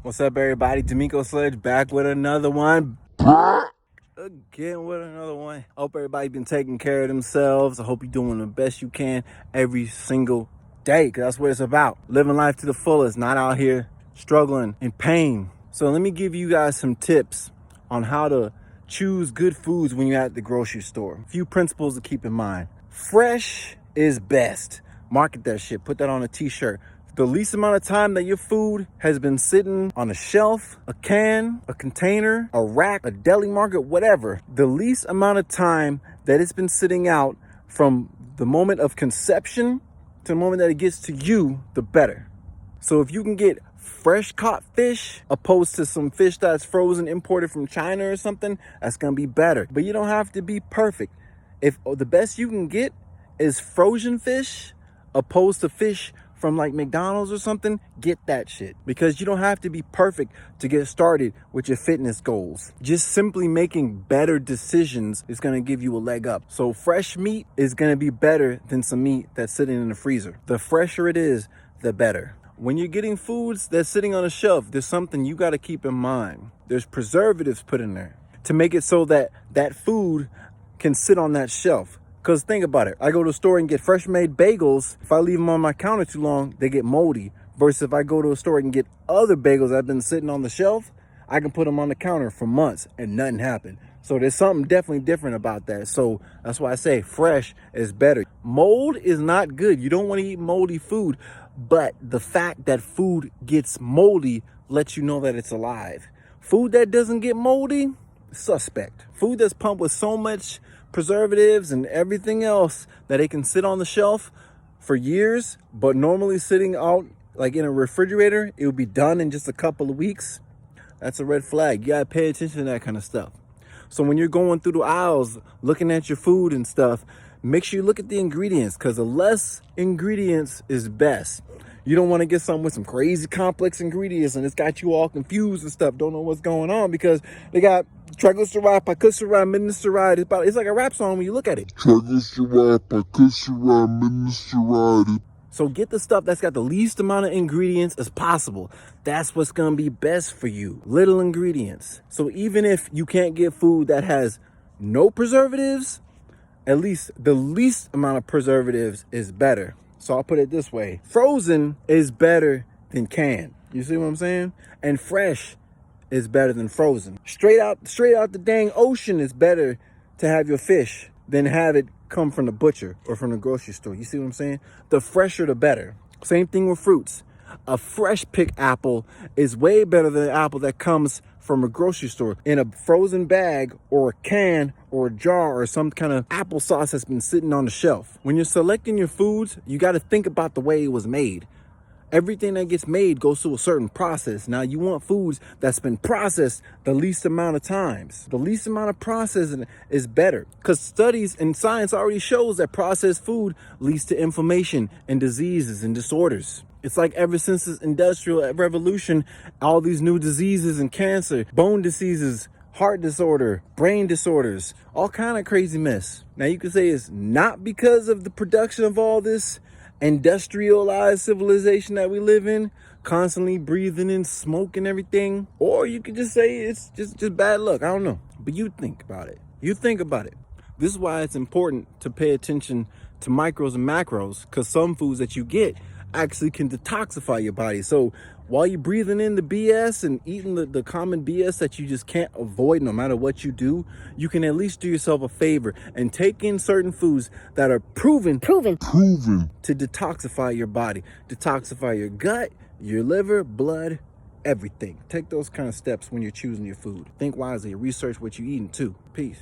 What's up, everybody? D'Amico Sledge back with another one. Again with another one. Hope everybody been taking care of themselves. I hope you're doing the best you can every single day, because that's what it's about. Living life to the fullest, not out here struggling in pain. So let me give you guys some tips on how to choose good foods when you're at the grocery store. A few principles to keep in mind. Fresh is best. Market that shit. Put that on a t-shirt. The least amount of time that your food has been sitting on a shelf, a can, a container, a rack, a deli market, whatever, the least amount of time that it's been sitting out from the moment of conception to the moment that it gets to you, the better. So if you can get fresh caught fish opposed to some fish that's frozen, imported from China or something, that's gonna be better. But you don't have to be perfect. If the best you can get is frozen fish opposed to fish from like McDonald's or something, get that shit, because you don't have to be perfect to get started with your fitness goals. Just simply making better decisions is going to give you a leg up. So fresh meat is going to be better than some meat that's sitting in the freezer. The fresher it is, the better. When you're getting foods that's sitting on a shelf, there's something you got to keep in mind. There's preservatives put in there to make it so that that food can sit on that shelf. Because think about it. I go to a store and get fresh made bagels. If I leave them on my counter too long, they get moldy. Versus if I go to a store and get other bagels that have been sitting on the shelf, I can put them on the counter for months and nothing happened. So there's something definitely different about that. So that's why I say fresh is better. Mold is not good. You don't want to eat moldy food. But the fact that food gets moldy lets you know that it's alive. Food that doesn't get moldy, suspect. Food that's pumped with so much preservatives and everything else that it can sit on the shelf for years, but normally sitting out like in a refrigerator, it would be done in just a couple of weeks. That's a red flag. You gotta pay attention to that kind of stuff. So when you're going through the aisles looking at your food and stuff, make sure you look at the ingredients, because the less ingredients is best. You don't want to get something with some crazy complex ingredients and it's got you all confused and stuff, don't know what's going on, because they got triglyceride, triglyceride, miniceride. It's like a rap song when you look at it. Triglyceride, triglyceride, miniceride. So get the stuff that's got the least amount of ingredients as possible. That's what's going to be best for you. Little ingredients. So even if you can't get food that has no preservatives, at least the least amount of preservatives is better. So I'll put it this way. Frozen is better than canned. You see what I'm saying? And fresh is better than frozen. Straight out the dang ocean is better to have your fish than have it come from the butcher or from the grocery store. You see what I'm saying? The fresher, the better. Same thing with fruits. A fresh picked apple is way better than an apple that comes from a grocery store in a frozen bag or a can or a jar or some kind of applesauce that's been sitting on the shelf. When you're selecting your foods, you got to think about the way it was made. Everything that gets made goes through a certain process. Now you want foods that's been processed the least amount of times. The least amount of processing is better, because studies and science already shows that processed food leads to inflammation and diseases and disorders. It's like ever since this industrial revolution, all these new diseases and cancer, bone diseases, heart disorder, brain disorders, all kind of crazy mess. Now you could say it's not because of the production of all this industrialized civilization that we live in, constantly breathing in smoke and everything. Or you could just say it's just bad luck. I don't know. But you think about it. You think about it. This is why it's important to pay attention to micros and macros, because some foods that you get actually can detoxify your body. So while you're breathing in the BS and eating the common BS that you just can't avoid no matter what you do, you can at least do yourself a favor and take in certain foods that are proven to detoxify your body, detoxify your gut, your liver, blood, everything. Take those kind of steps when you're choosing your food. Think wisely, research what you're eating too. Peace.